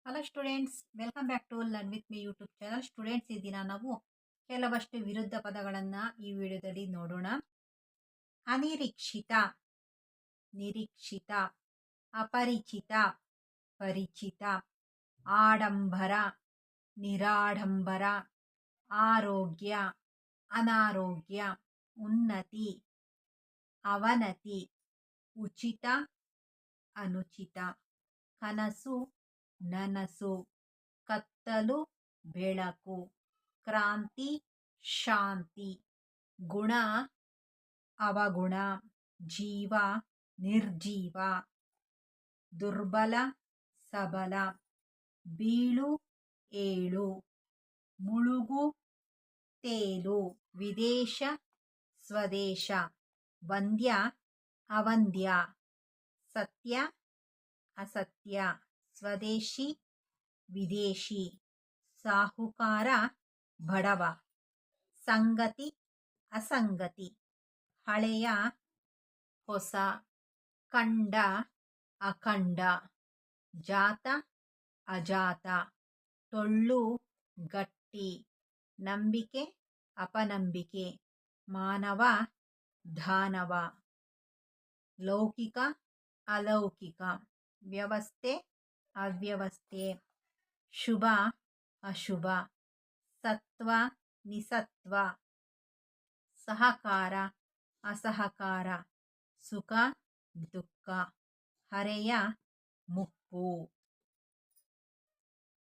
Hello students, welcome back to learn with me YouTube channel. Students, ಈ ದಿನ ನಾವು ಕೆಲವಷ್ಟು ವಿರುದ್ಧ ಪದಗಳನ್ನು ಈ ವಿಡಿಯೋದಲ್ಲಿ ನೋಡೋಣ. ಅನಿರೀಕ್ಷಿತ, ನಿರೀಕ್ಷಿತ, ಅಪರಿಚಿತ, ಪರಿಚಿತ, ಆಡಂಬರ, ನಿರಾಡಂಬರ, ಆರೋಗ್ಯ, ಅನಾರೋಗ್ಯ, ಉನ್ನತಿ, ಅವನತಿ, ಉಚಿತ, ಅನುಚಿತ, ಕನಸು, ನನಸು, ಕತ್ತಲು, ಬೆಳಕು, ಕ್ರಾಂತಿ, ಶಾಂತಿ, ಗುಣ, ಅವಗುಣ, ಜೀವ, ನಿರ್ಜೀವ, ದುರ್ಬಲ, ಸಬಲ, ಬೀಳು, ಏಳು, ಮುಳುಗು, ತೇಲು, ವಿದೇಶ, ಸ್ವದೇಶ, ವಂದ್ಯ, ಅವಂದ್ಯ, ಸತ್ಯ, ಅಸತ್ಯ, ಸ್ವದೇಶಿ, ವಿದೇಶಿ, ಸಾಹುಕಾರ, ಬಡವ, ಸಂಗತಿ, ಅಸಂಗತಿ, ಹಳೆಯ, ಹೊಸ, ಕಂಡ, ಅಖಂಡ, ಜಾತ, ಅಜಾತ, ಟೊಳ್ಳು, ಗಟ್ಟಿ, ನಂಬಿಕೆ, ಅಪನಂಬಿಕೆ, ಮಾನವ, ದಾನವ, ಲೌಕಿಕ, ಅಲೌಕಿಕ, ವ್ಯವಸ್ಥೆ, ಅವ್ಯವಸ್ಥೆ, ಶುಭ, ಅಶುಭ, ಸತ್ವ, ನಿಸತ್ವ, ಸಹಕಾರ, ಅಸಹಕಾರ, ಸುಖ, ದುಃಖ, ಹರೆಯ, ಮುಪ್ಪು.